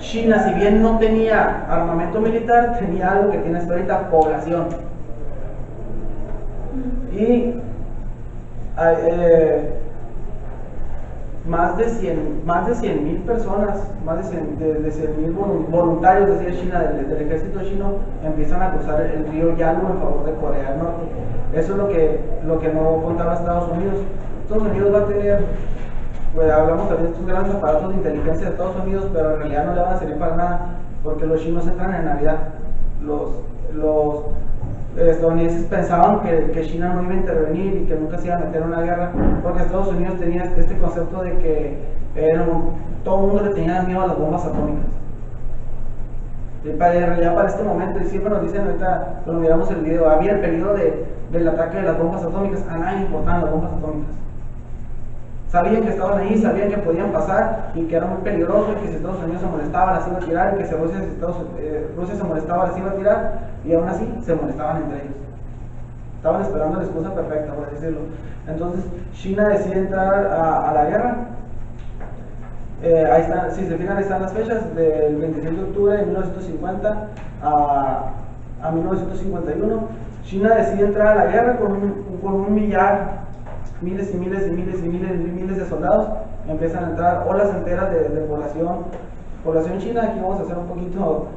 China, si bien no tenía armamento militar, tenía algo que tiene hasta ahorita: población. Y más de 100,000 personas, más de 100,000 voluntarios, decía China, del ejército chino, empiezan a cruzar el río Yalu en favor de Corea del Norte. Eso es lo que no contaba Estados Unidos. Estados Unidos va a tener, pues, hablamos también de estos grandes aparatos de inteligencia de Estados Unidos, pero en realidad no le van a servir para nada, porque los chinos entran en Navidad. Los estadounidenses pensaban que China no iba a intervenir y que nunca se iba a meter en una guerra, porque Estados Unidos tenía este concepto de que todo el mundo le tenía miedo a las bombas atómicas. En realidad, para este momento, y siempre nos dicen, ahorita cuando miramos el video, había el peligro del ataque de las bombas atómicas. A nadie importaban las bombas atómicas. Sabían que estaban ahí, sabían que podían pasar y que era muy peligroso, y que si Estados Unidos se molestaba las iba a tirar, y que si Rusia se molestaba las iba a tirar, y aún así se molestaban entre ellos. Estaban esperando la excusa perfecta, por decirlo. Entonces China decide entrar a la guerra. Ahí están, si se fijan, ahí están las fechas: del 26 de octubre de 1950 a 1951. China decide entrar a la guerra con un millar, miles y miles y miles y miles y miles de soldados. Empiezan a entrar olas enteras de población china. Aquí vamos a hacer un poquito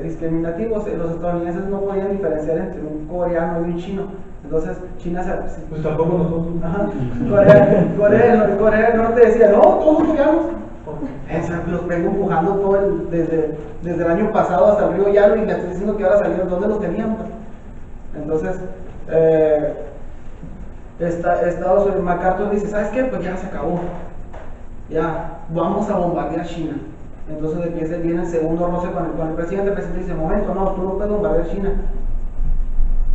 discriminativos. Los estadounidenses no podían diferenciar entre un coreano y un chino. Entonces China pues tampoco nosotros. Ajá. Corea del Norte decía: no, todos los coreanos. Los vengo empujando desde el año pasado hasta el río Yalu, y le estoy diciendo que ahora salieron. ¿Dónde los tenían? Entonces Estados Unidos, MacArthur dice: ¿sabes qué? Pues ya se acabó, ya vamos a bombardear China. Entonces viene el segundo roce con el presidente. El presidente dice: momento, no, tú no puedes bombardear China.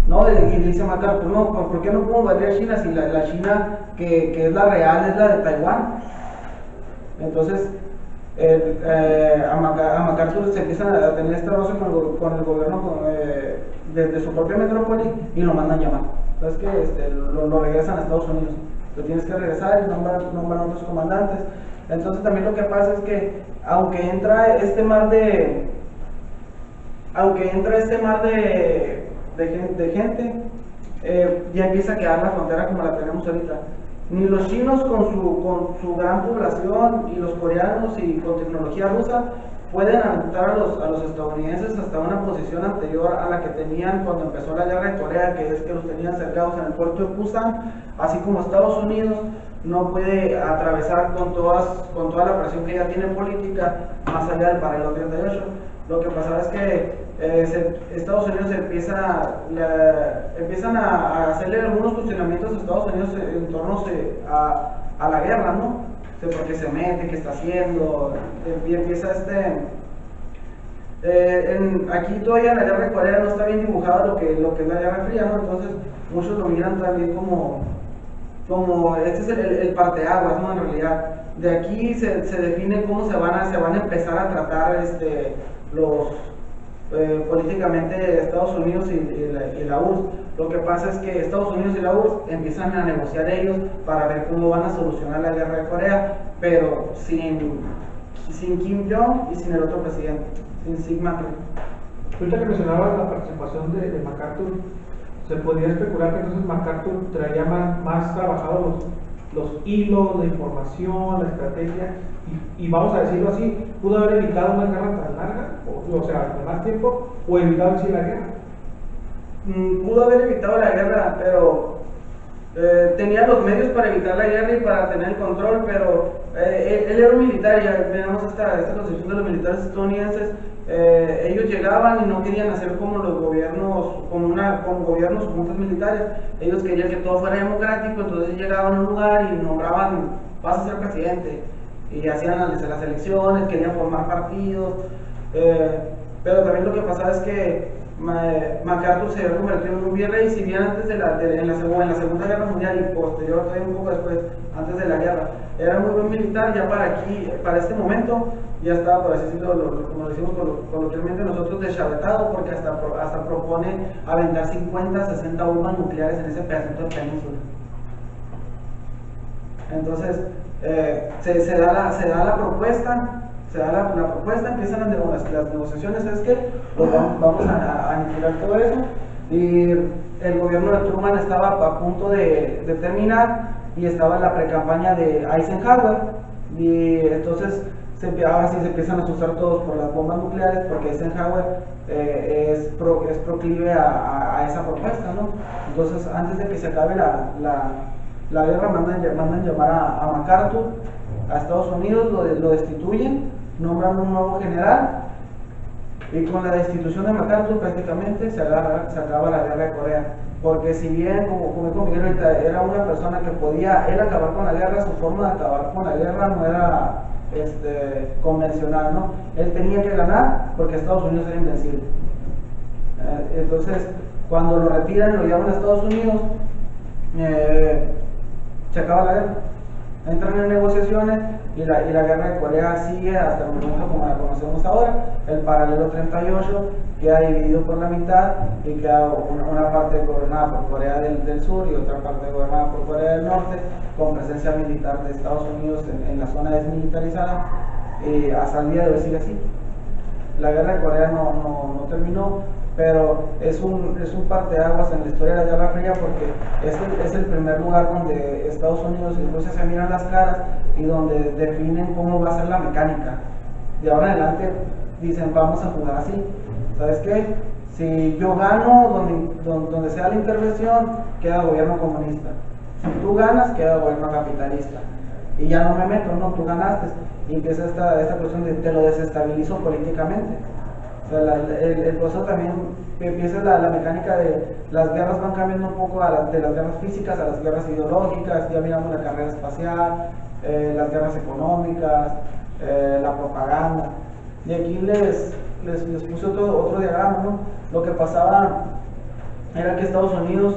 No, y dice MacArthur: no, ¿por qué no puedo bombardear China si la China que es la real es la de Taiwán? Entonces a MacArthur se empiezan a tener este roce con el gobierno desde su propia metrópoli, y lo mandan llamar. Entonces lo regresan a Estados Unidos. Lo tienes que regresar y nombran otros comandantes. Entonces también lo que pasa es que aunque entra este mar de gente, ya empieza a quedar la frontera como la tenemos ahorita. Ni los chinos con su gran población, y los coreanos y con tecnología rusa pueden aventar a los estadounidenses hasta una posición anterior a la que tenían cuando empezó la guerra de Corea, que es que los tenían cercados en el puerto de Pusan, así como Estados Unidos no puede atravesar con toda la presión que ya tiene política más allá del paralelo 38. Lo que pasaba es que Estados Unidos empiezan a hacerle algunos cuestionamientos a Estados Unidos en torno a la guerra, ¿no? ¿Por qué se mete? ¿Qué está haciendo? Y empieza aquí todavía en la guerra de Corea no está bien dibujado lo que es la Guerra Fría, ¿no? Entonces muchos lo miran también como este es el parteaguas, ¿no? En realidad, de aquí se define cómo se van a empezar a tratar políticamente Estados Unidos y la URSS. Lo que pasa es que Estados Unidos y la URSS empiezan a negociar ellos para ver cómo van a solucionar la guerra de Corea, pero sin Kim Jong y sin el otro presidente, sin Sigma. Ahorita que mencionabas la participación de MacArthur, se podría especular que entonces MacArthur traía más trabajados los hilos, la información, la estrategia, y vamos a decirlo así, pudo haber evitado una guerra tan larga, o sea, de más tiempo, o evitado en sí la guerra. Pudo haber evitado la guerra, pero tenía los medios para evitar la guerra y para tener el control, pero él era un militar. Ya tenemos esta concepción de los militares estadounidenses. Ellos llegaban y no querían hacer como los gobiernos, como gobiernos o juntas militares. Ellos querían que todo fuera democrático, entonces llegaban a un lugar y nombraban: vas a ser presidente, y hacían las elecciones, querían formar partidos, pero también lo que pasaba es que MacArthur se había convertido en un virrey. Si bien antes en la Segunda Guerra Mundial y posterior, todavía un poco después, antes de la guerra, era muy buen militar, ya para este momento ya estaba, por así decirlo, como decimos coloquialmente nosotros, deschavetado, porque hasta propone aventar 50, 60 bombas nucleares en ese pedacito de península. Entonces se da la propuesta, se da la propuesta, empiezan las negociaciones, ¿sabes qué? Pues vamos a aniquilar todo eso. Y el gobierno de Truman estaba a punto de terminar y estaba en la precampaña de Eisenhower. Y entonces ahora sí se empiezan a asustar todos por las bombas nucleares, porque Eisenhower es proclive a esa propuesta, ¿no? Entonces, antes de que se acabe la guerra, mandan llamar a MacArthur a Estados Unidos, lo destituyen, nombran un nuevo general, y con la destitución de MacArthur prácticamente se acaba la guerra de Corea. Porque si bien, como dijo Miguel ahorita, era una persona que podía él acabar con la guerra, su forma de acabar con la guerra no era convencional, ¿no? Él tenía que ganar porque Estados Unidos era invencible. Entonces, cuando lo retiran y lo llevan a Estados Unidos, se acaba la guerra. Entran en negociaciones y la guerra de Corea sigue hasta el momento como la conocemos ahora. El paralelo 38 queda dividido por la mitad y queda una parte gobernada por Corea del Sur y otra parte gobernada por Corea del Norte, con presencia militar de Estados Unidos en la zona desmilitarizada. Y hasta el día de hoy sigue así. La guerra de Corea no terminó, pero es un parteaguas en la historia de la Guerra Fría, porque es el primer lugar donde Estados Unidos y Rusia se miran las caras y donde definen cómo va a ser la mecánica. De ahora en adelante dicen, vamos a jugar así. ¿Sabes qué? Si yo gano donde sea la intervención, queda gobierno comunista. Si tú ganas, queda gobierno capitalista. Y ya no me meto, no, tú ganaste. Y empieza esta cuestión de te lo desestabilizo políticamente. O sea, el proceso también empieza la mecánica de las guerras van cambiando un poco de las guerras físicas a las guerras ideológicas. Ya miramos la carrera espacial, las guerras económicas, la propaganda. Y aquí les puse otro diagrama, ¿no? Lo que pasaba era que Estados Unidos,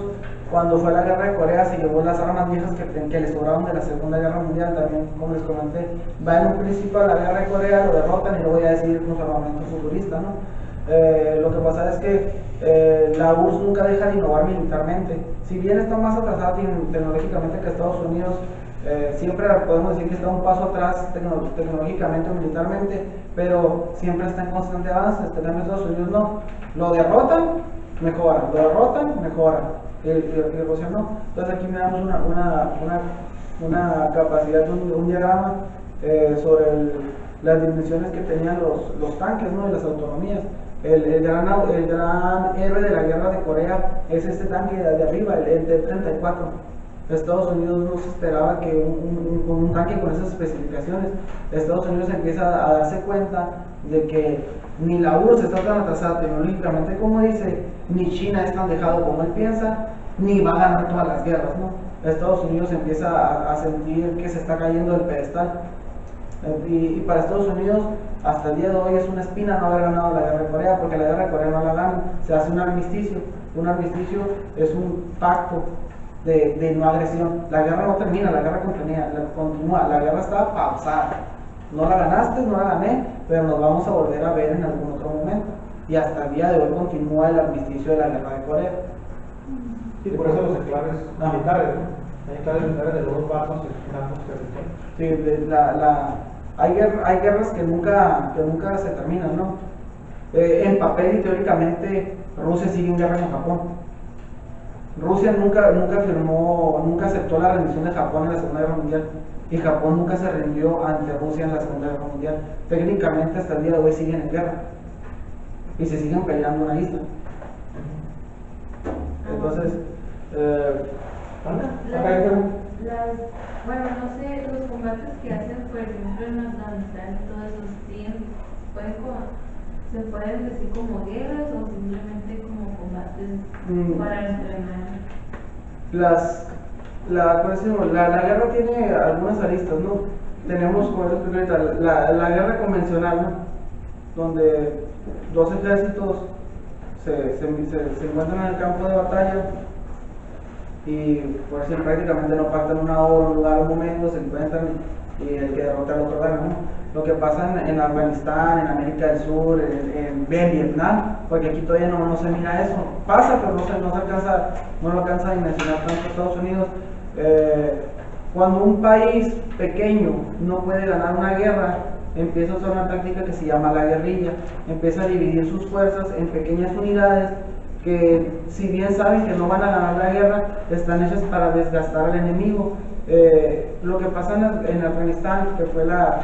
cuando fue la guerra de Corea, se llevó las armas viejas que le sobraron de la Segunda Guerra Mundial. También, como les comenté, va en un principio a la guerra de Corea, lo derrotan y luego ya decidir unos armamentos futuristas, ¿no? Lo que pasa es que la URSS nunca deja de innovar militarmente. Si bien está más atrasada tecnológicamente que Estados Unidos, siempre podemos decir que está un paso atrás tecnológicamente o militarmente, pero siempre está en constante avance. En Estados Unidos no, lo derrotan, mejoran, lo derrotan, mejoran, y Rusia no. Entonces aquí miramos una capacidad, un diagrama sobre las dimensiones que tenían los tanques, ¿no? Y las autonomías. El gran héroe de la guerra de Corea es este tanque de arriba, el T-34. Estados Unidos no se esperaba que un tanque con esas especificaciones. Estados Unidos empieza a darse cuenta de que ni la URSS está tan atrasada tecnológicamente como dice, ni China es tan dejado como él piensa, ni va a ganar todas las guerras, ¿no? Estados Unidos empieza a sentir que se está cayendo del pedestal. Y para Estados Unidos, hasta el día de hoy es una espina no haber ganado la guerra de Corea, porque la guerra de Corea no la ganan, se hace un armisticio. Un armisticio es un pacto de no agresión. La guerra no termina, la guerra continúa, la guerra está pausada. No la ganaste, no la gané, pero nos vamos a volver a ver en algún otro momento. Y hasta el día de hoy continúa el armisticio de la guerra de Corea. Sí, por eso los enclaves militares, ¿no? Hay enclaves militares de los dos bandos que Sí, hay guerras que nunca se terminan, ¿no? En papel y teóricamente Rusia sigue en guerra con Japón. Rusia nunca aceptó la rendición de Japón en la Segunda Guerra Mundial, y Japón nunca se rindió ante Rusia en la Segunda Guerra Mundial. Técnicamente hasta el día de hoy siguen en guerra y se siguen peleando una isla. Entonces, bueno, no sé, los combates que hacen, por ejemplo, en Afganistán y todo eso, ¿se pueden decir como guerras o simplemente como combates para entrenar? La guerra tiene algunas aristas, ¿no? Tenemos, como les expliqué ahorita, la guerra convencional, ¿no? Donde dos ejércitos se encuentran en el campo de batalla y por eso prácticamente no parten una hora, un lugar, un momento, se encuentran y el que derrota al otro gana, ¿no? Lo que pasa en Afganistán, en América del Sur, en Vietnam, porque aquí todavía no se mira eso. Pasa, pero no lo alcanza a dimensionar tanto Estados Unidos. Cuando un país pequeño no puede ganar una guerra, empieza a usar una táctica que se llama la guerrilla. Empieza a dividir sus fuerzas en pequeñas unidades que, si bien saben que no van a ganar la guerra, están hechas para desgastar al enemigo. Lo que pasa en Afganistán, que fue la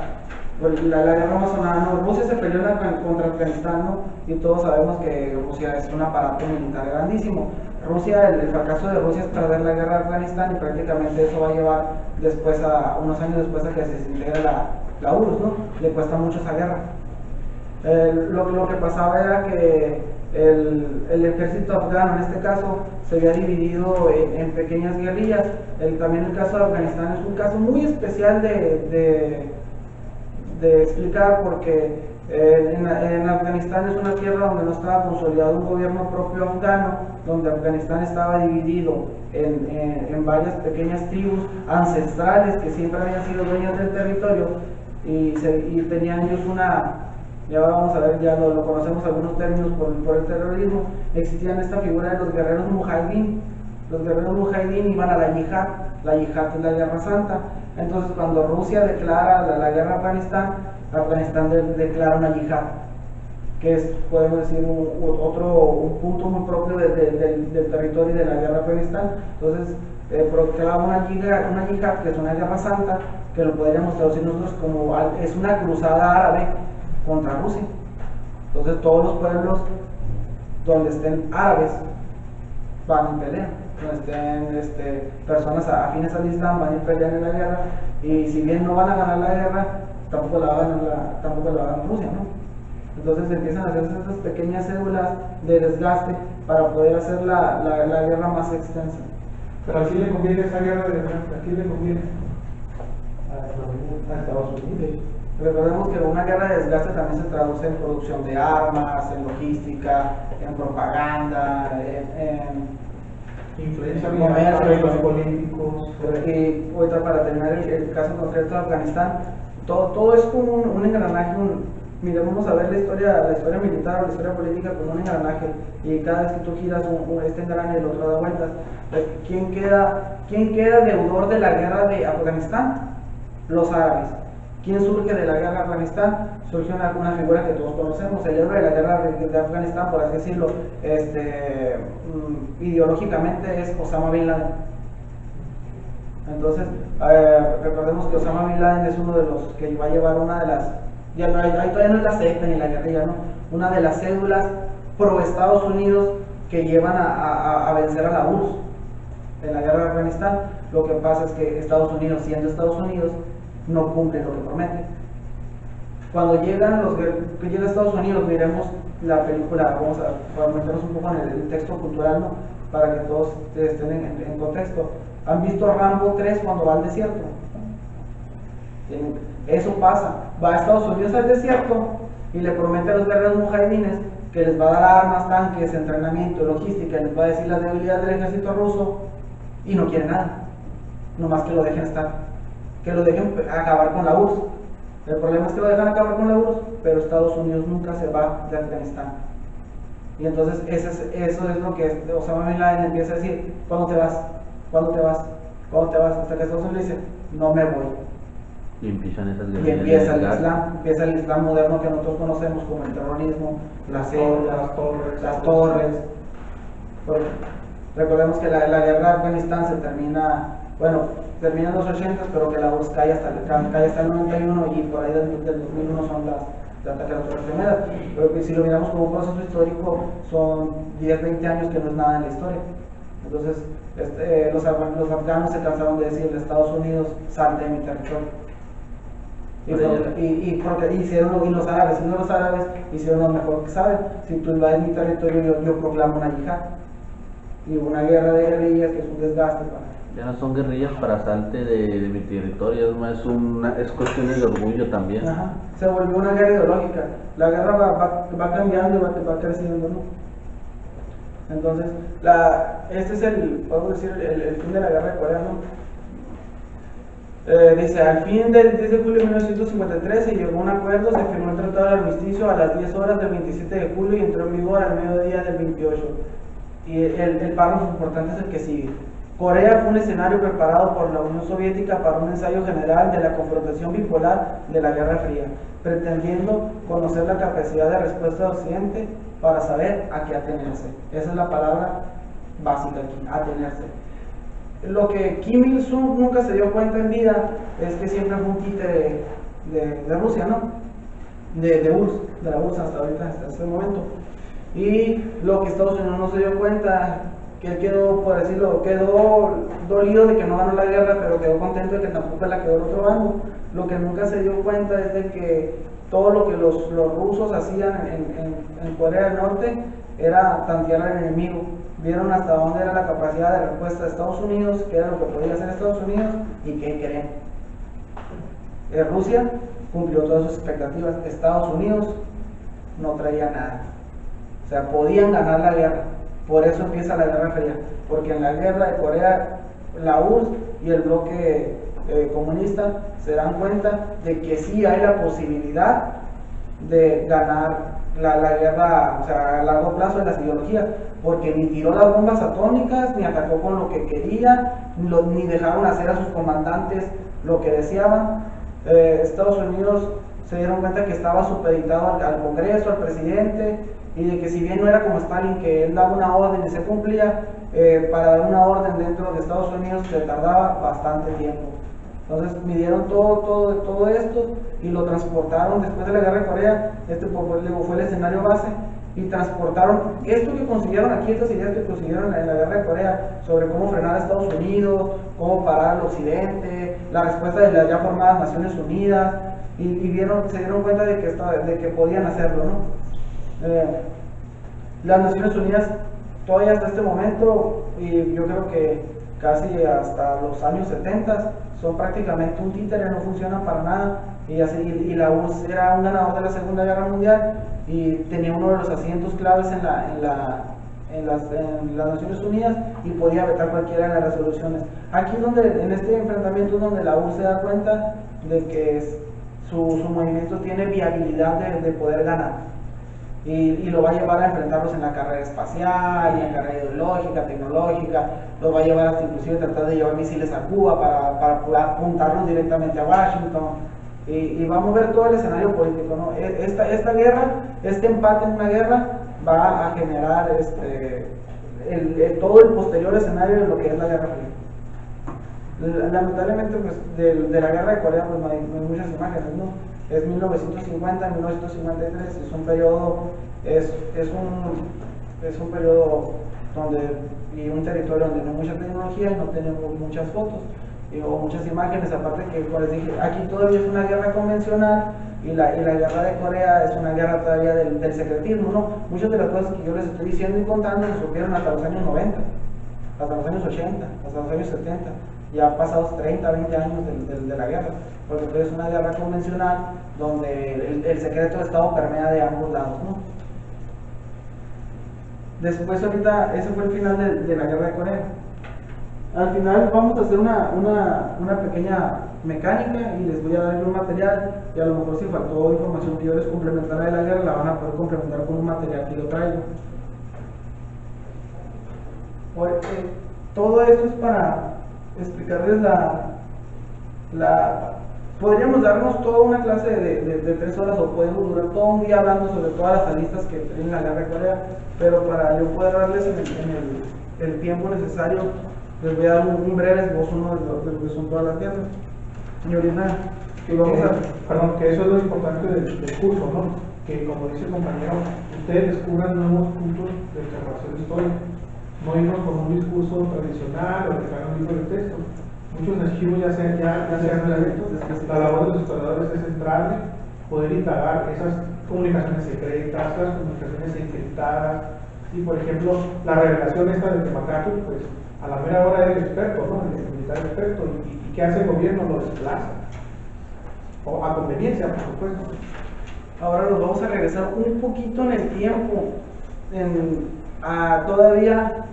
guerra más sonada, ¿no? Rusia se peleó contra Afganistán, ¿no? Y todos sabemos que Rusia es un aparato militar grandísimo. El fracaso de Rusia es perder la guerra de Afganistán, y prácticamente eso va a llevar después, unos años después, a que se desintegre la URSS, ¿no? Le cuesta mucho esa guerra. Lo que pasaba era que el ejército afgano, en este caso, se había dividido en pequeñas guerrillas. También el caso de Afganistán es un caso muy especial de explicar, porque en Afganistán es una tierra donde no estaba consolidado un gobierno propio afgano, donde Afganistán estaba dividido en varias pequeñas tribus ancestrales que siempre habían sido dueñas del territorio, y tenían ellos ya vamos a ver, ya lo conocemos algunos términos por el terrorismo. Existían esta figura de los guerreros mujahidín. Los guerreros mujahidín iban a la yihad es la guerra santa. Entonces, cuando Rusia declara la guerra a Afganistán declara una yihad, que es, podemos decir, un punto muy propio del territorio y de la guerra de Afganistán. Entonces, proclama una yihad, que es una guerra santa, que lo podríamos traducir nosotros como es una cruzada árabe contra Rusia. Entonces, todos los pueblos donde estén árabes van y pelean, donde estén personas afines al Islam van y pelean en la guerra, y si bien no van a ganar la guerra, tampoco la va a ganar Rusia, ¿no? Entonces empiezan a hacerse estas pequeñas células de desgaste para poder hacer la guerra más extensa. Pero ¿a quién le conviene esa guerra de desgaste? ¿A quién le conviene? A Estados Unidos. Recordemos que una guerra de desgaste también se traduce en producción de armas, en logística, en propaganda, en influencia comercio, los políticos. Y ahorita, para terminar el caso concreto de Afganistán, todo es como un engranaje. Mira, vamos a ver la historia militar o la historia política como un engranaje, y cada vez que tú giras este engranaje, el otro da vueltas. ¿Quién queda deudor de la guerra de Afganistán? Los árabes. ¿Quién surge de la guerra de Afganistán? Surge una figura que todos conocemos, el héroe de la guerra de Afganistán, por así decirlo, ideológicamente es Osama Bin Laden. Entonces, recordemos que Osama Bin Laden es uno de los que va a llevar una de las, todavía no es la secta ni la guerrilla, ¿no? Una de las cédulas pro Estados Unidos que llevan a vencer a la URSS en la guerra de Afganistán. Lo que pasa es que Estados Unidos, siendo Estados Unidos, no cumple lo que promete. Cuando llega Estados Unidos, miremos la película, vamos a meternos un poco en el texto cultural, ¿no? Para que todos estén en contexto. ¿Han visto Rambo 3 cuando va al desierto? Eso pasa. Va a Estados Unidos al desierto y le promete a los guerreros mujahidines que les va a dar armas, tanques, entrenamiento, logística, les va a decir las debilidades del ejército ruso, y no quiere nada, nomás que lo dejen estar, que lo dejen acabar con la URSS. El problema es que lo dejan acabar con la URSS, pero Estados Unidos nunca se va de Afganistán. Y entonces eso es lo que Osama Bin Laden empieza a decir: ¿cuándo te vas? ¿Cuándo te vas? ¿Cuándo te vas? Hasta que Estados Unidos dice: no me voy. Y empiezan esas guerras. Y empieza el Islam moderno que nosotros conocemos como el terrorismo, las células, las torres. Recordemos que la guerra de Afganistán termina en los 80, pero que la URSS cae hasta el 91, y por ahí del 2001 son las ataques a las Torres Gemelas. Pero que si lo miramos como un proceso histórico, son 10, 20 años que no es nada en la historia. Entonces, los afganos se cansaron de decirle a Estados Unidos: salte de mi territorio. Y los árabes hicieron lo mejor que saben: si tú invades mi territorio, yo proclamo una yihad. Y una guerra de guerrillas, que es un desgaste ya no son guerrillas para salte de mi territorio, es cuestiones de orgullo también. Ajá. Se volvió una guerra ideológica. La guerra va cambiando y va creciendo, ¿no? Entonces, este es podemos decir, el fin de la guerra de Corea, ¿no? Dice: al fin del 10 de julio de 1953 se llegó a un acuerdo, se firmó el tratado de armisticio a las 10 horas del 27 de julio y entró en vigor al mediodía del 28. Y el párrafo importante es el que sigue. Corea fue un escenario preparado por la Unión Soviética para un ensayo general de la confrontación bipolar de la Guerra Fría, pretendiendo conocer la capacidad de respuesta de Occidente para saber a qué atenerse. Esa es la palabra básica aquí, atenerse. Lo que Kim Il-sung nunca se dio cuenta en vida es que siempre fue un títere de Rusia, ¿no? De URSS, de la URSS hasta ahorita, hasta este momento. Y lo que Estados Unidos no se dio cuenta, que él quedó, por decirlo, quedó dolido de que no ganó la guerra, pero quedó contento de que tampoco la quedó el otro bando. Lo que nunca se dio cuenta es de que todo lo que los rusos hacían en Corea del Norte era tantear al enemigo. Vieron hasta dónde era la capacidad de respuesta de Estados Unidos, qué era lo que podía hacer Estados Unidos y qué creen. Rusia cumplió todas sus expectativas, Estados Unidos no traía nada. O sea, podían ganar la guerra. Por eso empieza la Guerra Fría, porque en la guerra de Corea, la URSS y el bloque comunista se dan cuenta de que sí hay la posibilidad de ganar la guerra, o sea, a largo plazo de las ideologías, porque ni tiró las bombas atómicas, ni atacó con lo que quería, ni dejaron hacer a sus comandantes lo que deseaban. Estados Unidos se dieron cuenta que estaba supeditado al Congreso, al presidente, y de que si bien no era como Stalin, que él daba una orden y se cumplía, para dar una orden dentro de Estados Unidos se tardaba bastante tiempo. Entonces midieron todo esto y lo transportaron después de la Guerra de Corea. Fue el escenario base, y transportaron esto que consiguieron aquí, estas ideas que consiguieron en la Guerra de Corea sobre cómo frenar a Estados Unidos, cómo parar al Occidente, la respuesta de las ya formadas Naciones Unidas, y se dieron cuenta de que podían hacerlo, ¿no? Las Naciones Unidas todavía hasta este momento, y yo creo que casi hasta los años 70, son prácticamente un títere, no funcionan para nada, y la URSS era un ganador de la Segunda Guerra Mundial y tenía uno de los asientos claves en las Naciones Unidas y podía vetar cualquiera de las resoluciones. Aquí en este enfrentamiento es donde la URSS se da cuenta de que su movimiento tiene viabilidad de poder ganar. Y lo va a llevar a enfrentarlos en la carrera espacial, y en la carrera ideológica, tecnológica, lo va a llevar hasta inclusive tratar de llevar misiles a Cuba para apuntarlos directamente a Washington, y va a mover todo el escenario político, ¿no? Esta guerra, este empate en una guerra va a generar todo el posterior escenario de lo que es la Guerra Fría. Lamentablemente, pues, de la Guerra de Corea, pues no hay muchas imágenes, ¿no? Es 1950, 1953, es un periodo, es un periodo y un territorio donde no hay mucha tecnología y no tenemos muchas fotos o muchas imágenes, aparte que, como les dije, aquí todavía es una guerra convencional, y la guerra de Corea es una guerra todavía del secretismo, ¿no? Muchas de las cosas que yo les estoy diciendo y contando se supieron hasta los años 90, hasta los años 80, hasta los años 70. Ya pasados 30, 20 años de la guerra, porque es una guerra convencional donde el secreto de Estado permea de ambos lados, ¿no? Después, ahorita, ese fue el final de la Guerra de Corea. Al final vamos a hacer una pequeña mecánica y les voy a dar un material, y a lo mejor si faltó información que yo les complementara de la guerra, la van a poder complementar con un material que yo traigo. Todo esto es para explicarles podríamos darnos toda una clase de 3 horas, o podemos durar todo un día hablando sobre todas las aristas que tiene la Guerra de Corea, pero para yo poder darles el tiempo necesario, les voy a dar un breve esbozo de lo que son todas las guerras. Y ahorita que eso es lo importante del curso, ¿no? Que, como dice el compañero, ustedes descubran nuevos puntos de observación histórica, no irnos con un discurso tradicional o dejar un libro de texto. Muchos archivos ya se han abierto. La labor de los historiadores es entrarle, poder indagar esas comunicaciones secretas, esas comunicaciones encriptadas. Y, por ejemplo, la revelación esta de MacArthur, pues a la mera hora era el experto, ¿no? El militar experto. ¿Y qué hace el gobierno? Lo desplaza. O a conveniencia, por supuesto. Ahora nos vamos a regresar un poquito en el tiempo, todavía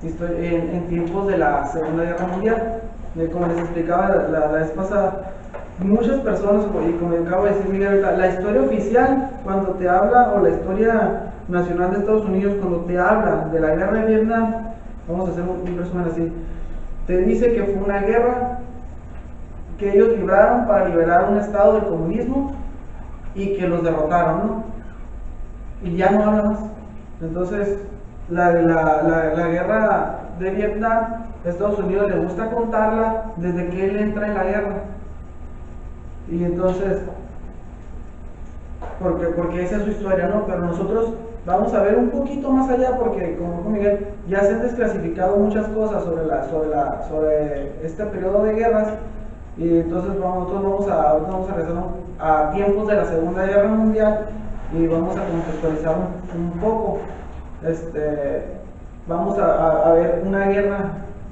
en tiempos de la Segunda Guerra Mundial. Como les explicaba la vez pasada, muchas personas, y como acabo de decir Miguel, la historia oficial, cuando te habla, o la historia nacional de Estados Unidos, cuando te habla de la guerra de Vietnam, vamos a hacer un resumen así, te dice que fue una guerra que ellos libraron para liberar un estado del comunismo y que los derrotaron, ¿no? Y ya no habla más. Entonces, la guerra de Vietnam, a Estados Unidos le gusta contarla desde que él entra en la guerra. Y entonces, porque esa es su historia, ¿no? Pero nosotros vamos a ver un poquito más allá, porque como dijo Miguel, ya se han desclasificado muchas cosas sobre este periodo de guerras. Y entonces nosotros vamos a regresar a tiempos de la Segunda Guerra Mundial y vamos a contextualizar un poco. Vamos a ver una guerra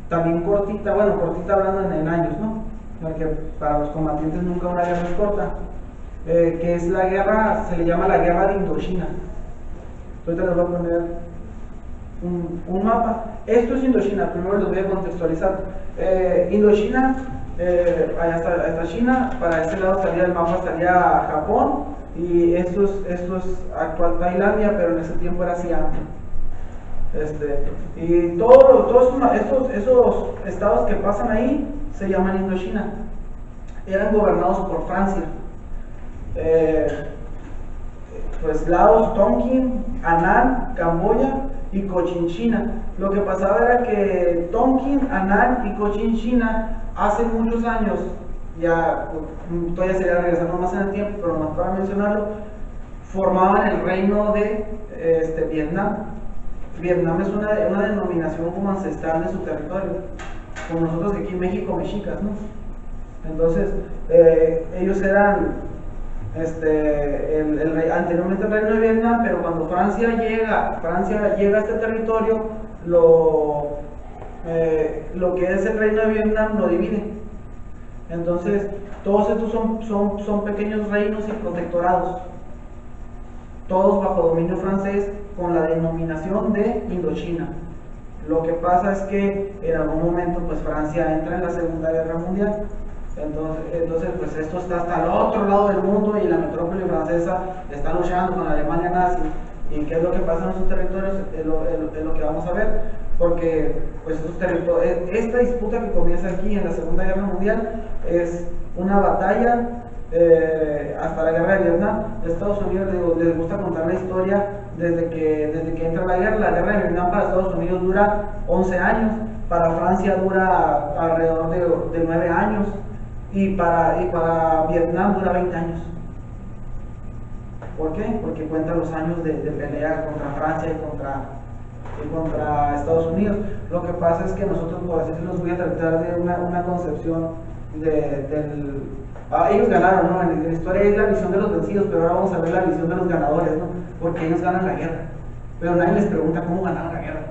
también cortita, bueno, cortita hablando en años, ¿no? Porque para los combatientes nunca una guerra es corta, que es la guerra, se le llama la guerra de Indochina. Ahorita les voy a poner un mapa. Esto es Indochina, primero les voy a contextualizar. Indochina, allá está China, para ese lado salía el mapa, salía Japón, y esto es actual Tailandia, pero en ese tiempo era Siam. Y todos esos estados que pasan ahí se llaman Indochina. Eran gobernados por Francia. Pues Laos, Tonkin, Anán, Camboya y Cochinchina. Lo que pasaba era que Tonkin, Anán y Cochinchina hace muchos años, ya todavía sería regresando más en el tiempo, pero más para mencionarlo, formaban el reino de Vietnam. Vietnam es una denominación como ancestral de su territorio, como nosotros aquí en México, mexicas, ¿no? Entonces, ellos eran anteriormente el reino de Vietnam, pero cuando Francia llega a este territorio, lo que es el reino de Vietnam lo divide. Entonces, todos estos son pequeños reinos y protectorados, todos bajo dominio francés, con la denominación de Indochina. Lo que pasa es que en algún momento pues Francia entra en la Segunda Guerra Mundial. Entonces pues esto está hasta el otro lado del mundo y la metrópoli francesa está luchando con la Alemania nazi. ¿Y qué es lo que pasa en esos territorios? Es lo que vamos a ver, porque pues esta disputa que comienza aquí en la Segunda Guerra Mundial es una batalla hasta la guerra de Vietnam. Estados Unidos les gusta contar la historia desde que entra la guerra. La guerra de Vietnam para Estados Unidos dura 11 años, para Francia dura alrededor de 9 años y para Vietnam dura 20 años. ¿Por qué? Porque cuenta los años de pelea contra Francia y contra Estados Unidos. Lo que pasa es que nosotros, por así decirlo, voy a tratar de una concepción del... ellos ganaron, ¿no? En la historia es la visión de los vencidos, pero ahora vamos a ver la visión de los ganadores, ¿no? Porque ellos ganan la guerra, pero nadie les pregunta cómo ganaron la guerra.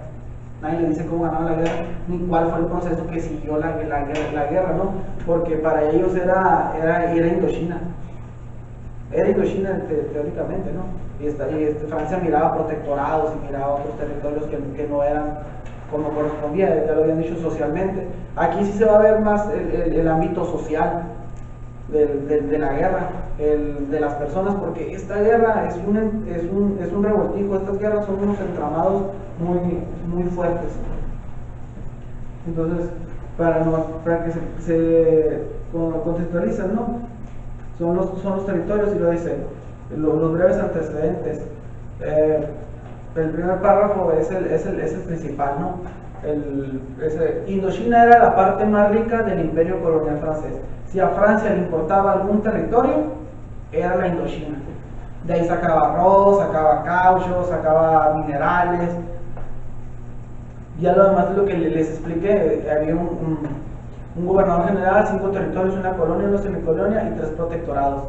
Nadie les dice cómo ganaron la guerra, ni cuál fue el proceso que siguió la guerra, ¿no? Porque para ellos era Indochina. Era Indochina teóricamente, ¿no? Y Francia miraba protectorados y miraba otros territorios que no eran como correspondía, ya lo habían dicho, socialmente. Aquí sí se va a ver más el ámbito social de la guerra, de las personas, porque esta guerra es un revoltijo. Estas guerras son unos entramados muy fuertes. Entonces, para que se contextualizan, ¿no? Son los territorios, y lo dice, los breves antecedentes. El primer párrafo es el principal, ¿no? Indochina era la parte más rica del imperio colonial francés. Si a Francia le importaba algún territorio, era la Indochina. De ahí sacaba arroz, sacaba caucho, sacaba minerales. Ya lo demás es lo que les expliqué. Había un gobernador general, 5 territorios, una colonia, una semicolonia y 3 protectorados.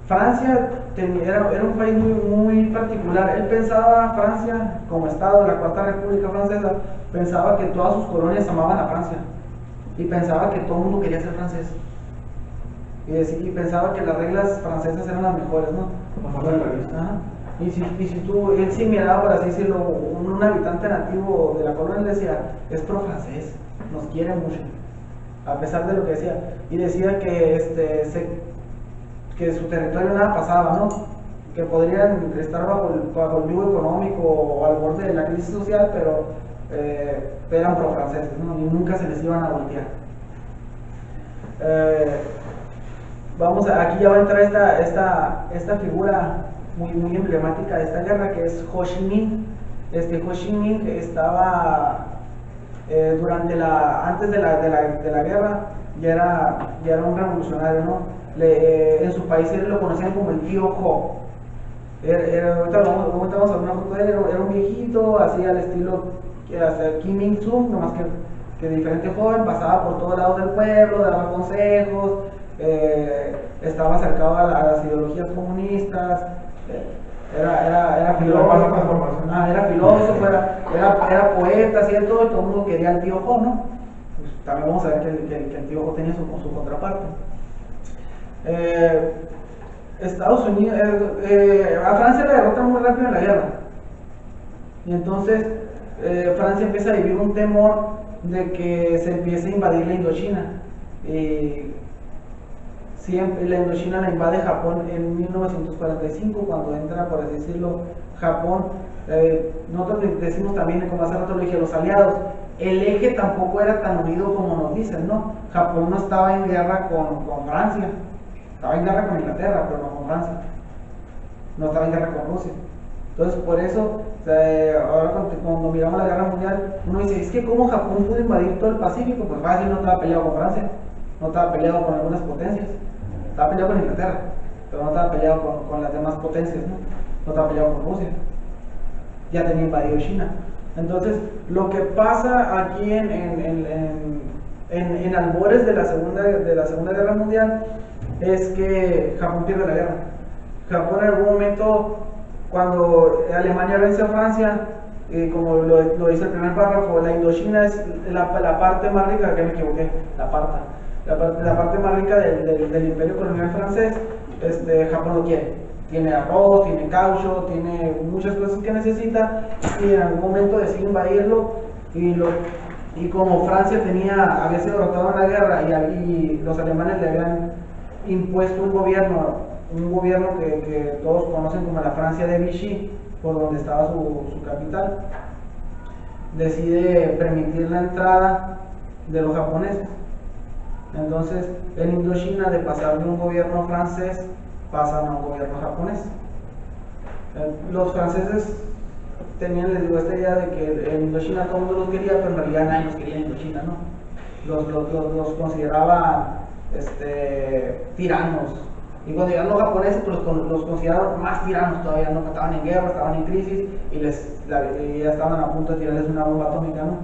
Francia era un país muy particular. Él pensaba, Francia como Estado, la Cuarta República Francesa, pensaba que todas sus colonias amaban a Francia y pensaba que todo el mundo quería ser francés y pensaba que las reglas francesas eran las mejores, ¿no? Y si él sí miraba, por así decirlo, un habitante nativo de la colonia, le decía, es pro francés, nos quiere mucho, a pesar de lo que decía. Y decía que que su territorio nada pasaba, ¿no? Que podrían estar bajo el yugo económico o al borde de la crisis social, pero eran pro-franceses, ¿no? Y nunca se les iban a voltear. Aquí ya va a entrar esta figura muy emblemática de esta guerra, que es Ho Chi Minh. Ho Chi Minh estaba antes de la guerra, ya era un revolucionario, ¿no? En su país lo conocían como el tío Ho. Ahorita vamos a ver una foto de él. Era un viejito, así al estilo Kim Il-sung, nomás que diferente joven, pasaba por todos lados del pueblo, daba consejos, estaba acercado a las ideologías comunistas, era filósofo, era poeta, ¿cierto? Y todo el mundo quería al tío Jo, ¿no? Pues también vamos a ver que el tío Jo tenía su contraparte. Estados Unidos, a Francia la derrota muy rápido en la guerra, y entonces Francia empieza a vivir un temor de que se empiece a invadir la Indochina. La Indochina la invade Japón en 1945, cuando entra, por así decirlo, Japón. Nosotros decimos también, como hace rato lo dije, los aliados. El eje tampoco era tan unido como nos dicen, ¿no? Japón no estaba en guerra con Francia, estaba en guerra con Inglaterra, pero no con Francia. No estaba en guerra con Rusia. Entonces, por eso, ahora cuando miramos la guerra mundial, uno dice, es que ¿cómo Japón pudo invadir todo el Pacífico? Pues fácil, no estaba peleado con Francia, no estaba peleado con algunas potencias, estaba peleado con Inglaterra, pero no estaba peleado con las demás potencias, no estaba peleado con Rusia, ya tenía invadido China. Entonces, lo que pasa aquí en albores de la Segunda Guerra Mundial es que Japón pierde la guerra. Japón en algún momento, cuando Alemania vence a Francia, como lo dice el primer párrafo, la Indochina es la parte más rica, que me equivoqué, la parte más rica del imperio colonial francés. Japón lo quiere. Tiene arroz, tiene caucho, tiene muchas cosas que necesita, y en algún momento decide invadirlo, y como Francia había sido derrotado en la guerra, y los alemanes le habían impuesto un gobierno que todos conocen como la Francia de Vichy, por donde estaba su capital, decide permitir la entrada de los japoneses. Entonces, en Indochina, de pasar de un gobierno francés, pasan a un gobierno japonés. Los franceses les digo, esta idea de que en Indochina todo el mundo los quería, pero en realidad nadie los quería en Indochina, ¿no? Los consideraban tiranos. Y cuando llegaron los japoneses, pues los consideraron más tiranos todavía, ¿no? Estaban en guerra, estaban en crisis, y ya estaban a punto de tirarles una bomba atómica, ¿no?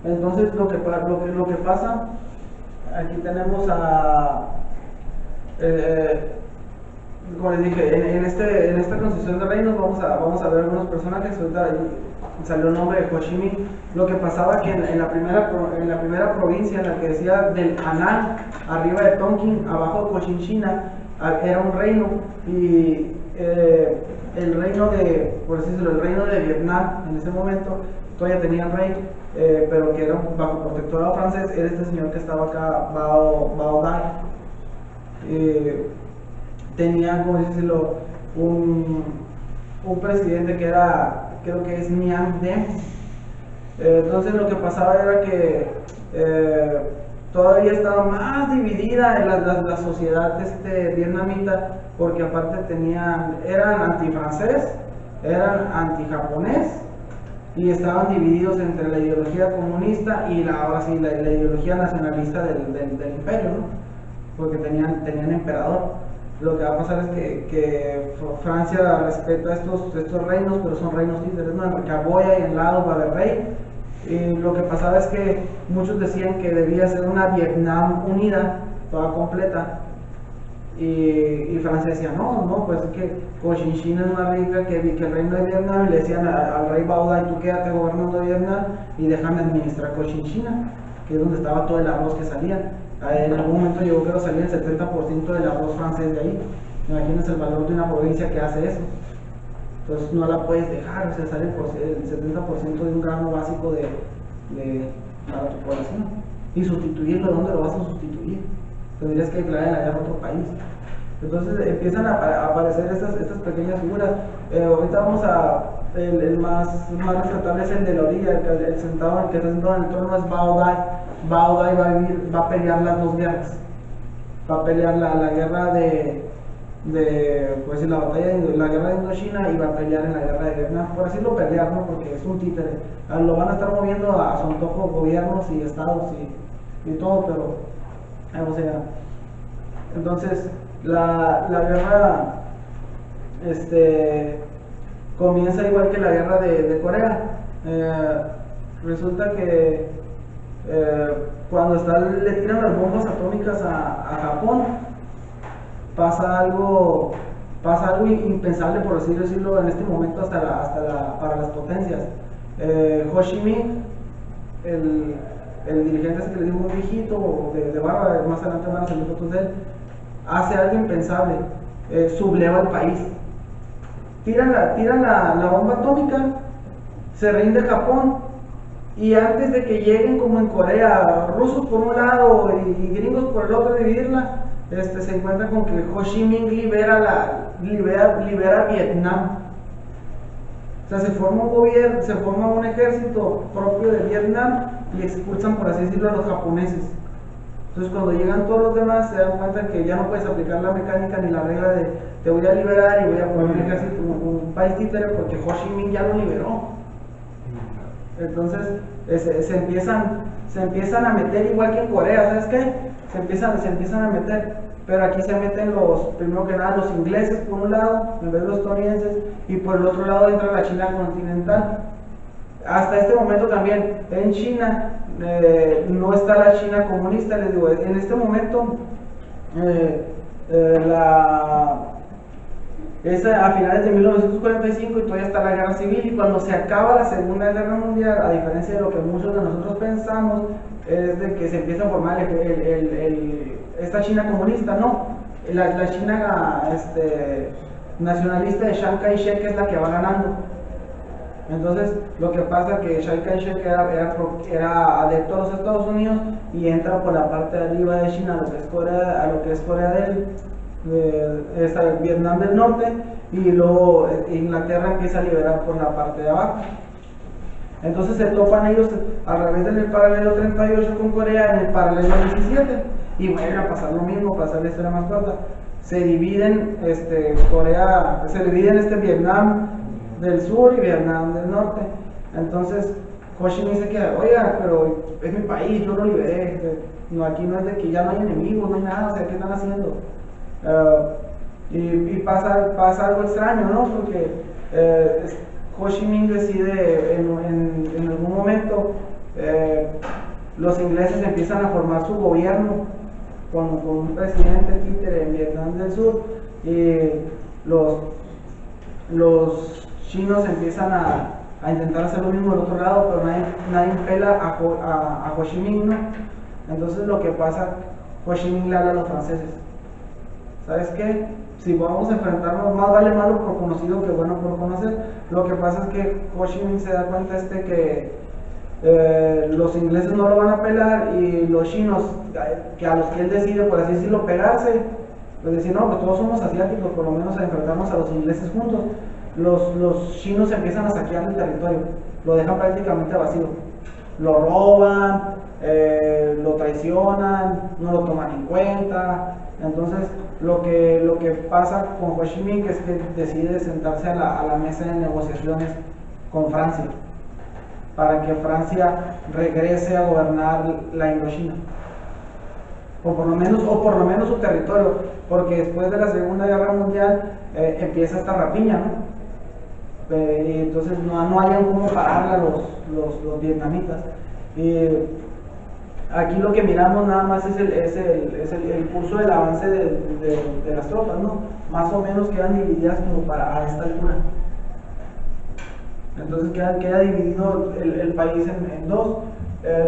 Entonces lo que pasa, aquí tenemos como les dije, en esta concesión de reinos vamos a ver algunos personajes. Ahorita salió el nombre de Ho Chi Minh. Lo que pasaba que en la primera provincia, en la que decía del Anán, arriba de Tonkin, abajo de Cochinchina, era un reino, y el reino por así decirlo, el reino de Vietnam en ese momento todavía tenían rey, pero que era bajo protectorado francés. Era este señor que estaba acá, Bao Dai. Tenía, como decirlo, un presidente que creo que es Nguyen Diem. Entonces lo que pasaba era que todavía estaba más dividida en la sociedad vietnamita, porque aparte eran antifrancés, eran antijaponés, y estaban divididos entre la ideología comunista y ahora sí, la ideología nacionalista del imperio, ¿no? Porque tenían emperador. Lo que va a pasar es que Francia respeta estos reinos, pero son reinos títeres, ¿no? En Camboya y en Laos va a haber rey. Y lo que pasaba es que muchos decían que debía ser una Vietnam unida, toda completa, y Francia decía, no, pues es que Cochinchina es más rica que el reino de Vietnam, y le decían al rey Bao Dai, tú quédate gobernando Vietnam y déjame administrar Cochinchina, que es donde estaba todo el arroz que salía. En algún momento llegó que salía el 70% del arroz francés de ahí. Imagínense el valor de una provincia que hace eso. Entonces no la puedes dejar, o sea, sale el 70% de un grano básico para tu población. Y sustituirlo, ¿dónde lo vas a sustituir? Tendrías que declarar la guerra a otro país. Entonces empiezan a aparecer estas pequeñas figuras. Ahorita vamos a el más respetable es el de la orilla, el sentado, el que está sentado en el trono es Bao Dai. Bao Dai va a pelear las dos guerras. Va a pelear la guerra pues la batalla de la guerra de Indochina y va a pelear en la guerra de Vietnam, por así lo pelear, ¿no? Porque es un títere. Lo van a estar moviendo a su antojo gobiernos y estados y todo, pero o sea, entonces la guerra comienza igual que la guerra de Corea. Resulta que cuando le tiran las bombas atómicas a Japón, pasa algo impensable, por así decirlo, en este momento para las potencias. Ho Chi Minh, el dirigente ese que le digo muy viejito, de barba, más adelante van a salir fotos de él, hace algo impensable, subleva el país. Tiran la bomba atómica, se rinde Japón, y antes de que lleguen como en Corea, rusos por un lado y gringos por el otro a dividirla, se encuentra con que Ho Chi Minh libera Vietnam. O sea, se forma un gobierno, se forma un ejército propio de Vietnam y expulsan, por así decirlo, a los japoneses. Entonces, cuando llegan todos los demás, se dan cuenta que ya no puedes aplicar la mecánica ni la regla de te voy a liberar y voy a poner un ejército, un país títere, porque Ho Chi Minh ya lo liberó. Entonces, se empiezan a meter igual que en Corea, ¿sabes qué? Se empiezan a meter, pero aquí se meten primero que nada los ingleses por un lado, en vez de los estadounidenses, y por el otro lado entra la China continental. Hasta este momento también en China no está la China comunista, les digo, en este momento es a finales de 1945 y todavía está la guerra civil, y cuando se acaba la Segunda Guerra Mundial, a diferencia de lo que muchos de nosotros pensamos, es de que se empieza a formar esta China comunista, no, la China nacionalista de Chiang Kai-shek es la que va ganando. Entonces, lo que pasa es que Chiang Kai-shek era adepto a los Estados Unidos y entra por la parte de arriba de China, a lo que es Corea Vietnam del Norte, y luego Inglaterra empieza a liberar por la parte de abajo. Entonces se topan ellos a través del paralelo 38 con Corea en el paralelo 17, y vuelve a pasar lo mismo, pasar la historia más corta. Se dividen Vietnam del sur y Vietnam del norte. Entonces Ho Chi Minh se queda, oiga, pero es mi país, yo lo liberé, no, aquí no es de que ya no hay enemigos, no hay nada, o sea, ¿qué están haciendo? Y pasa algo extraño, ¿no? Porque Ho Chi Minh decide en algún momento, los ingleses empiezan a formar su gobierno con un presidente títere en Vietnam del Sur, y los chinos empiezan a intentar hacer lo mismo del otro lado, pero nadie pela a Ho Chi Minh, ¿no? Entonces lo que pasa, Ho Chi Minh le habla a los franceses. ¿Sabes qué? Si vamos a enfrentarnos, más vale malo por conocido que bueno por conocer. Lo que pasa es que Ho Chi Minh se da cuenta que los ingleses no lo van a pelar, y los chinos, que a los que él decide, por así decirlo, pegarse, pues decir, no, pues todos somos asiáticos, por lo menos a enfrentarnos a los ingleses juntos. Los chinos empiezan a saquear el territorio, lo dejan prácticamente vacío, lo roban, lo traicionan, no lo toman en cuenta. Entonces lo que pasa con Ho Chi Minh es que decide sentarse a la mesa de negociaciones con Francia, para que Francia regrese a gobernar la Indochina, o por lo menos su territorio, porque después de la Segunda Guerra Mundial empieza esta rapiña, ¿no? Y entonces no hayan cómo pararla los vietnamitas. Aquí lo que miramos nada más es el curso del avance de las tropas, ¿no? Más o menos quedan divididas como a esta altura. Entonces queda dividido el país en dos.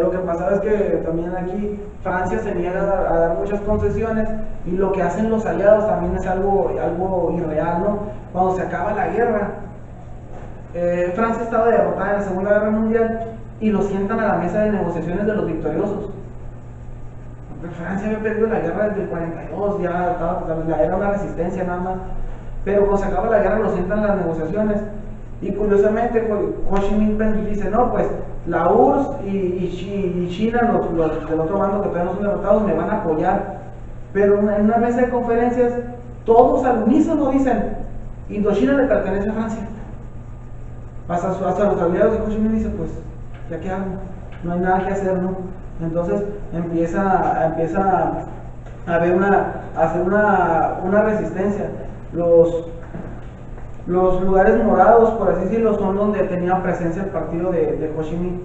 Lo que pasaba es que también aquí Francia se niega a dar muchas concesiones, y lo que hacen los aliados también es algo irreal, ¿no? Cuando se acaba la guerra, Francia estaba derrotada en la Segunda Guerra Mundial y lo sientan a la mesa de negociaciones de los victoriosos. Francia había perdido la guerra desde el 42, era una resistencia nada más, pero cuando se acaba la guerra lo sientan en las negociaciones, Y curiosamente, Ho Chi Minh dice, no, pues la URSS y China, los del otro bando que todavía no son derrotados, me van a apoyar. Pero en una mesa de conferencias, todos al unísono dicen, Indochina le pertenece a Francia. Hasta los aliados de Ho Chi Minh dicen, pues, ¿ya qué hago? No hay nada que hacer, ¿no? Entonces empieza a haber una resistencia. Los lugares morados, por así decirlo, son donde tenía presencia el partido de Ho Chi Minh.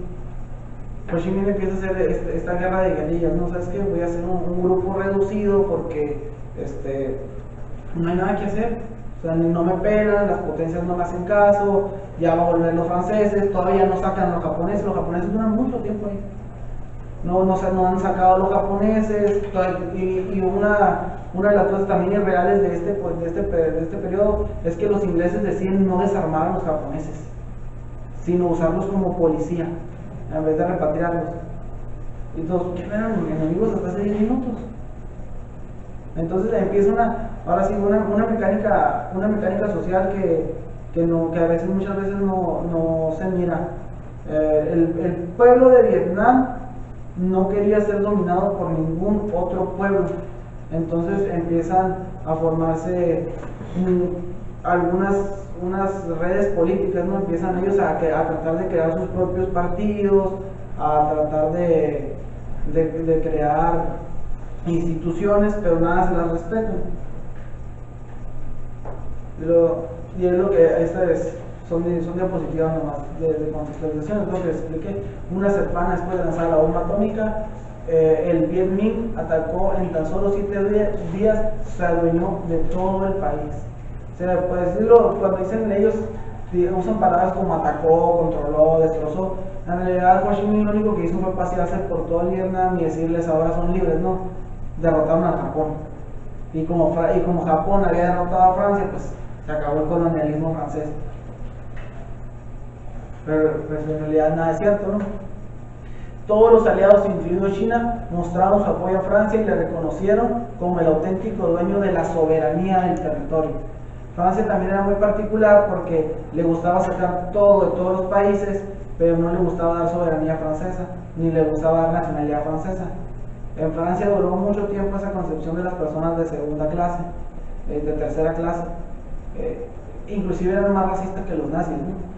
Ho Chi Minh empieza a hacer esta guerra de guerrillas, ¿no? ¿Sabes qué? Voy a hacer un grupo reducido porque no hay nada que hacer. O sea, no me pelan, las potencias no me hacen caso, ya van a volver los franceses, todavía no sacan los japoneses duran mucho tiempo ahí. No han sacado a los japoneses, y una de las cosas también irreales de este periodo es que los ingleses deciden no desarmar a los japoneses, sino usarlos como policía, en vez de repatriarlos. Y todos, ¿qué eran enemigos hasta hace 10 minutos? Entonces empieza una mecánica social que a veces, muchas veces no se mira. El pueblo de Vietnam no quería ser dominado por ningún otro pueblo. Entonces empiezan a formarse unas redes políticas, ¿no? Empiezan ellos a tratar de crear sus propios partidos, a tratar de crear instituciones, pero nada se las respetan. Y es lo que son diapositivas nomás de contextualización, es lo que les expliqué. Una semana después de lanzar la bomba atómica, el Viet Minh atacó en tan solo 7 días, se adueñó de todo el país. O sea, por decirlo, cuando dicen ellos, usan palabras como atacó, controló, destrozó. En realidad, Ho Chi Minh lo único que hizo fue pasearse por todo el Vietnam y decirles ahora son libres, ¿no? Derrotaron a Japón. Y como Japón había derrotado a Francia, pues se acabó el colonialismo francés. Pero pues en realidad nada es cierto, ¿no? Todos los aliados, incluido China, mostraron su apoyo a Francia y le reconocieron como el auténtico dueño de la soberanía del territorio. Francia también era muy particular porque le gustaba sacar todo de todos los países, pero no le gustaba dar soberanía francesa, ni le gustaba dar nacionalidad francesa. En Francia duró mucho tiempo esa concepción de las personas de segunda clase, de tercera clase. Inclusive eran más racistas que los nazis, ¿no?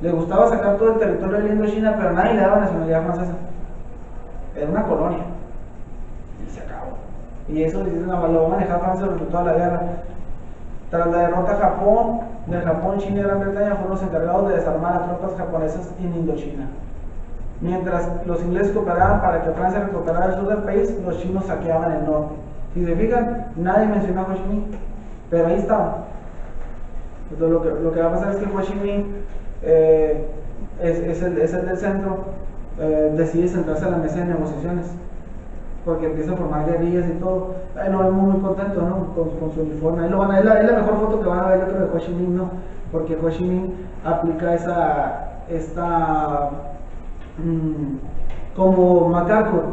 Le gustaba sacar todo el territorio de Indochina, pero nadie le daba nacionalidad francesa. Era una colonia. Y se acabó. Y eso lo va a manejar Francia durante toda la guerra. Tras la derrota de Japón, China y Gran Bretaña fueron los encargados de desarmar a tropas japonesas en Indochina. Mientras los ingleses cooperaban para que Francia recuperara el sur del país, los chinos saqueaban el norte. Si se fijan, nadie mencionó a Ho Chi Minh, pero ahí estaba. Entonces lo que va a pasar es que Ho Chi Minh es el del centro, decide sentarse a la mesa de negociaciones, porque empieza a formar guerrillas y todo. Ahí lo vemos muy contento, ¿no? Con su uniforme. Ahí es la mejor foto que van a ver, yo creo, de Ho Chi Minh, ¿no? Porque Ho Chi Minh aplica como MacArthur.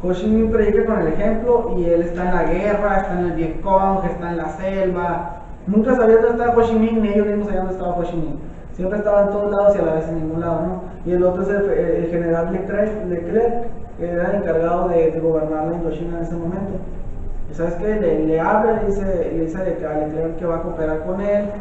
Ho Chi Minh predica con el ejemplo y él está en la guerra, está en el Vietcong, está en la selva. Nunca sabía dónde estaba Ho Chi Minh, ni ellos mismos sabían dónde estaba Ho Chi Minh. Siempre estaba en todos lados y a la vez en ningún lado, ¿no? Y el otro es el general Leclerc, que era el encargado de gobernar la Indochina en ese momento. Y ¿sabes qué? Le habla, le dice a Leclerc que va a cooperar con él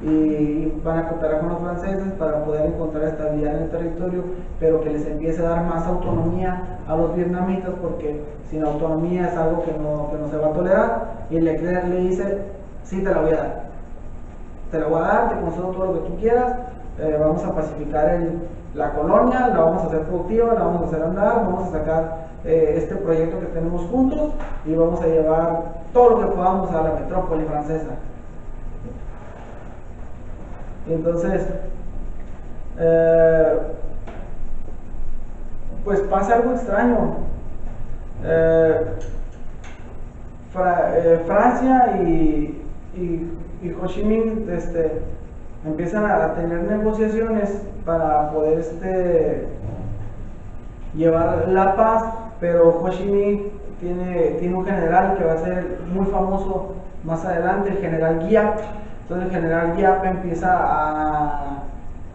y van a cooperar con los franceses para poder encontrar estabilidad en el territorio, pero que les empiece a dar más autonomía a los vietnamitas, porque sin autonomía es algo que no se va a tolerar. Y Leclerc le dice, sí, te la voy a dar. Te la voy a dar, te concedo todo lo que tú quieras, vamos a pacificar la colonia, la vamos a hacer productiva, la vamos a hacer andar, vamos a sacar este proyecto que tenemos juntos y vamos a llevar todo lo que podamos a la metrópoli francesa. Y entonces, pues pasa algo extraño. Francia y Ho Chi Minh empiezan a tener negociaciones para poder llevar la paz, pero Ho Chi Minh tiene un general que va a ser muy famoso más adelante, el general Giap. Entonces el general Yap empieza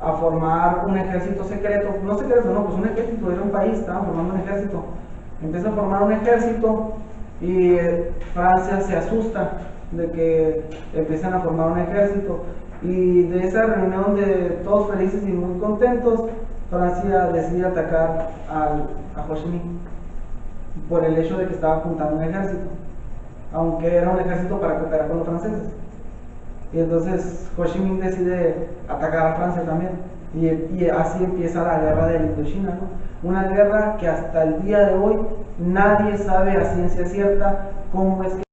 a formar un ejército secreto, no secreto, no, pues un ejército, era un país, estaban formando un ejército. Empieza a formar un ejército y Francia se asusta de que empiezan a formar un ejército. Y de esa reunión de todos felices y muy contentos, Francia decide atacar a Ho Chi Minh por el hecho de que estaba juntando un ejército, aunque era un ejército para cooperar con los franceses. Y entonces Ho Chi Minh decide atacar a Francia también, y así empieza la guerra de Indochina, ¿no? Una guerra que hasta el día de hoy nadie sabe a ciencia cierta cómo es que